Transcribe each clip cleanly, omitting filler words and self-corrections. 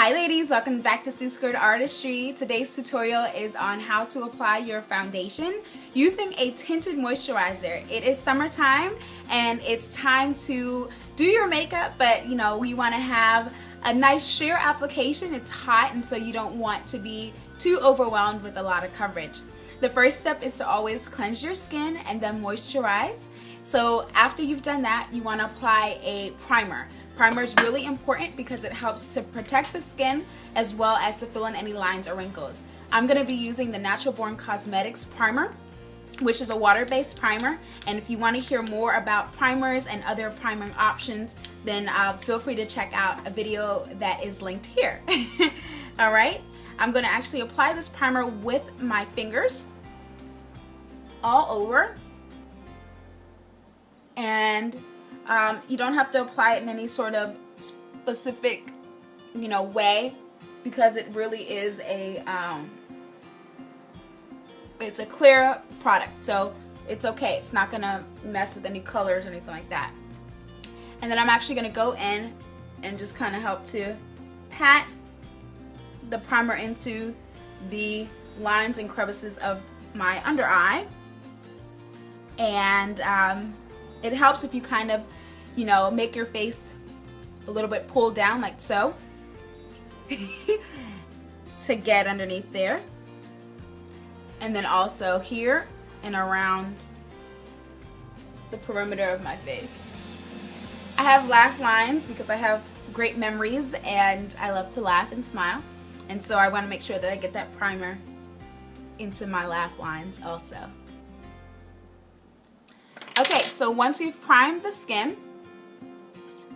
Hi ladies, welcome back to C Squared Artistry. Today's tutorial is on how to apply your foundation using a tinted moisturizer. It is summertime and it's time to do your makeup, but you want to have a nice sheer application. It's hot and so you don't want to be too overwhelmed with a lot of coverage. The first step is to always cleanse your skin and then moisturize. So after you've done that, you want to apply a primer. Primer is really important because it helps to protect the skin as well as to fill in any lines or wrinkles. I'm going to be using the Natural Born Cosmetics primer, which is a water-based primer. And if you want to hear more about primers and other priming options, then feel free to check out a video that is linked here. All right, I'm going to actually apply this primer with my fingers all over. And you don't have to apply it in any sort of specific, way, because it really is it's a clear product, so it's okay. It's not gonna mess with any colors or anything like that. And then I'm actually gonna go in and just kind of help to pat the primer into the lines and crevices of my under eye. And it helps if you kind of, make your face a little bit pulled down like so to get underneath there. And then also here and around the perimeter of my face. I have laugh lines because I have great memories and I love to laugh and smile. And so I want to make sure that I get that primer into my laugh lines also. Okay, so once you've primed the skin,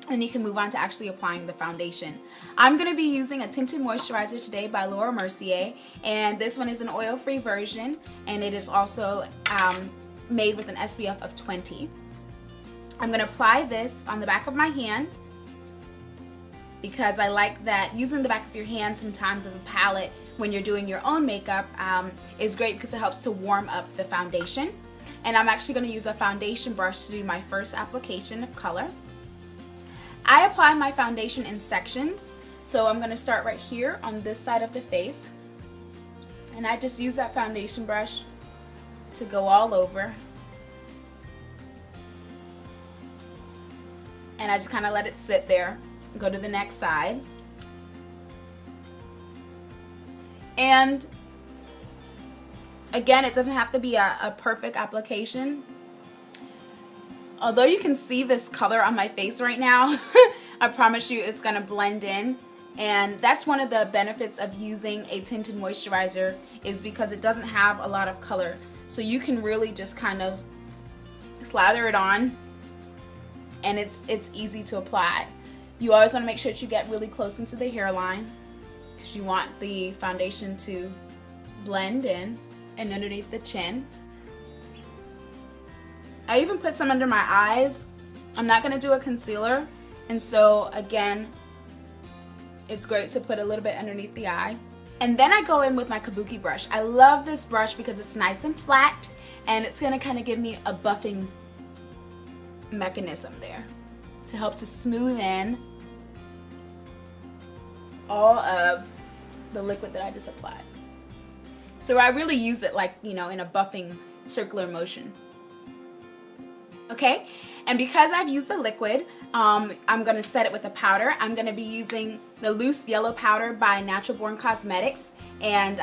then you can move on to actually applying the foundation. I'm going to be using a tinted moisturizer today by Laura Mercier, and this one is an oil-free version, and it is also made with an SPF of 20. I'm going to apply this on the back of my hand because I like that using the back of your hand sometimes as a palette when you're doing your own makeup is great because it helps to warm up the foundation. And I'm actually going to use a foundation brush to do my first application of color. I apply my foundation in sections, so I'm going to start right here on this side of the face. And I just use that foundation brush to go all over. And I just kind of let it sit there. Go to the next side. And again, it doesn't have to be a perfect application. Although you can see this color on my face right now, I promise you it's going to blend in. And that's one of the benefits of using a tinted moisturizer, is because it doesn't have a lot of color. So you can really just kind of slather it on and it's easy to apply. You always want to make sure that you get really close into the hairline because you want the foundation to blend in and underneath the chin. I even put some under my eyes. I'm not going to do a concealer, and so again, it's great to put a little bit underneath the eye. And then I go in with my kabuki brush. I love this brush because it's nice and flat, and it's going to kind of give me a buffing mechanism there to help to smooth in all of the liquid that I just applied. So I really use it like, in a buffing circular motion. Okay, and because I've used the liquid, I'm going to set it with a powder. I'm going to be using the loose yellow powder by Natural Born Cosmetics. And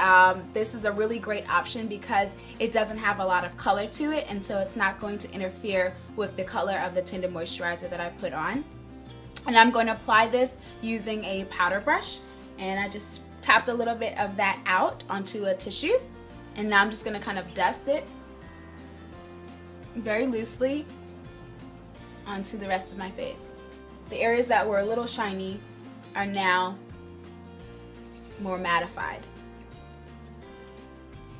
this is a really great option because it doesn't have a lot of color to it, and so it's not going to interfere with the color of the tinted moisturizer that I put on. And I'm going to apply this using a powder brush, and I just tapped a little bit of that out onto a tissue, and now I'm just going to kind of dust it very loosely onto the rest of my face. The areas that were a little shiny are now more mattified.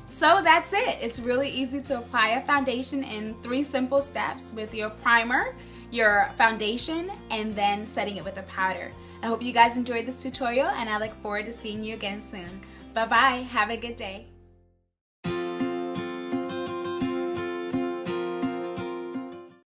So that's it. It's really easy to apply a foundation in 3 simple steps with your primer, your foundation, and then setting it with a powder. I hope you guys enjoyed this tutorial, and I look forward to seeing you again soon. Bye bye. Have a good day.